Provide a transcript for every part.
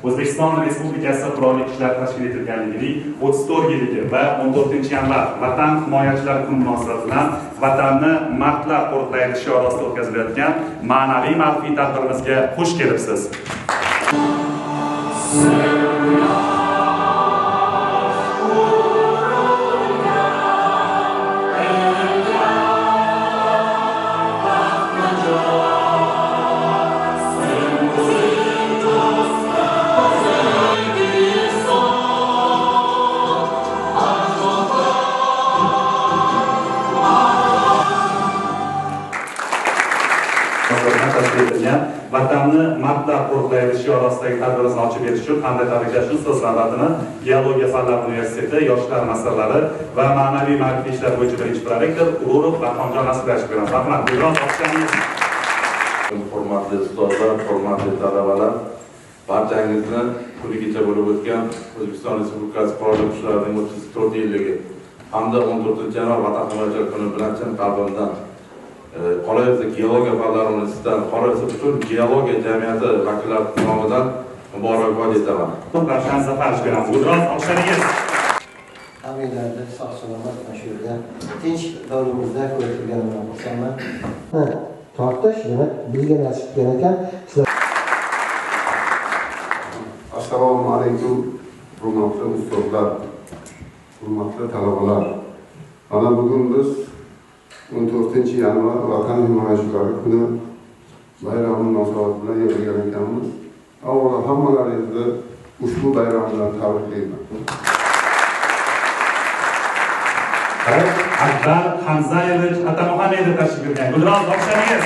O'zbekiston Respublikasi Qurolli Kuchlar tashkil etilganligining 34-yilligi va 14-yanvar Vatan himoyachilari kuni munosabati bilan vatanni mardlar qo'riqlaydi shiori ostida o'tkazilayotgan ma'naviy ma'rifiy tadbirimizga xush kelibsiz. Vatanni mardlar qo'riqlaydi shiori ostidagi tadbirimizni ochib berish uchun hamda tabriklash uchun so'z navbatini Geologiya fanlari universiteti yoshlar masalalari va ma'naviy ma'rifiy ishlar bo'yicha birinchi prorektor Ururov Rahmonjon nasiblashiga beramiz. Rahmat. Biroz ochganmiz. Hurmatli ustozlar, hurmatli talabalar, barchangizni kuni kecha bo'lib o'tgan O'zbekiston Respublikasi Qurolli Kuchlarining 34-yilligi hamda 14-yanvar Vatan himoyachilari kuni bilan chin qalbimdan qolaversa Geologiya fanlari universitetidan, qolaversa butun geologiya jamiyati vakillari nomidan muborakbod etaman. Ravshan Zafarovich beramiz. Biroz olqishlaringiz. Hammanglarni sog' salomat mana shu yerda tinch davrimizda ko'rsatilganini xursandman. Tortish demak bizga nasib qilgan ekan. Assalomu alaykum, hurmatli ustozlar, hurmatli talabalar. Mana bugun biz 14-yanvar Vatan himoyachilari kuni bayrami munosabati bilan yig'ilgan ekanmiz. Avvalo hammalaringizni ushbu bayram bilan tabriklayman. Akbar Hamzayevich Atamuhamedov tashrif buyurgan. Biroz olqishlaringiz.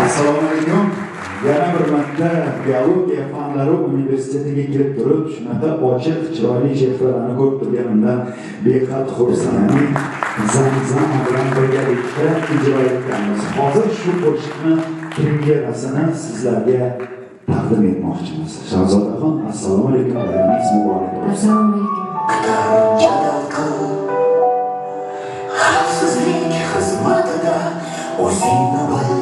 Assalomu alaykum. Yana bir marta Geologiya fanlari universitetiga kelib turib, shunaqa ochiq, chiroyli she'rlarni ko'rib turganimdan behad xursandman. Zamzam bilan birgalikda ijro etganmiz. Hozir shu qo'shiqni premyerasini sizlarga taqdim etmoqchimiz. Shahzodaxon, assalomu alaykum. Bayramingiz muborak bo'lsin. Assalomu alaykum. Xavfsizlik xizmatida o'zingni bil.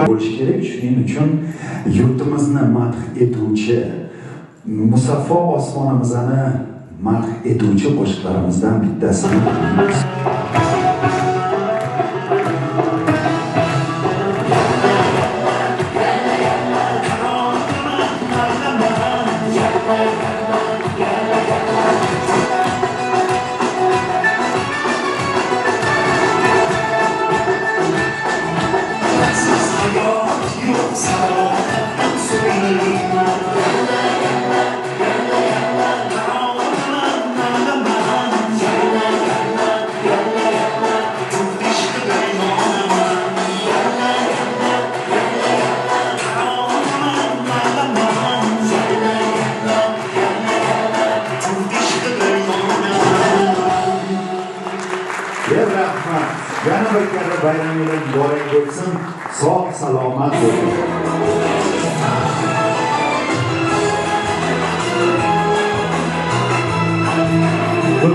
Bo'lishi kerak. Shuning uchun yurtimizni madh etuvchi, musaffo osmonimizni madh etuvchi qo'shiqlarimizdan bittasini tinglaymiz. Yana bir karra bayramingiz muborak bo'lsin. Sog' salomat bo'ling.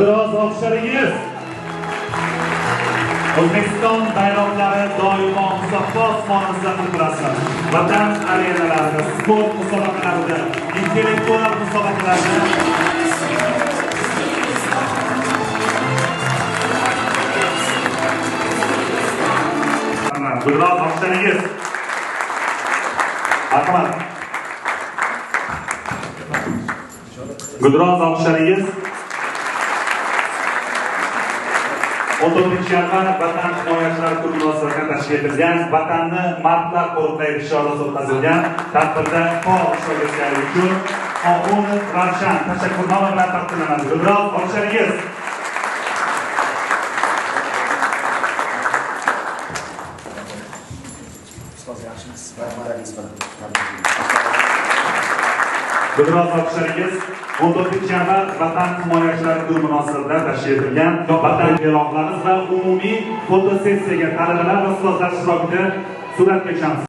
Biroz olqishlaringiz. O'zbekiston bayroqlari doimo musaffo osmonimizda hilpirasin. Vatan arenalarida, sport musobaqalarida, intellektual musobaqalarda Biroz olqishlaringiz. Marhamat. Biroz olqishlaringiz. 14-yanvar Vatan himoyachilari kuni munosabatiga tashkil etilgan Vatanni mardlar qo'riqlaydi shiorida o'tkazilgan tadbirda faol ishtirok etganligi uchun Oxunov Ravshan tashakkurnoma bilan taqdirlanadi. Biroz olqishlaringiz. Biroz olqishlaringiz. 14-yanvar Vatan himoyachilari kuni munosabatiga tashkil etilgan Vatan bayroqlarimiz va umumiy fotosessiyaga talabalar va ustozlar ishtirokida suratga tushamiz.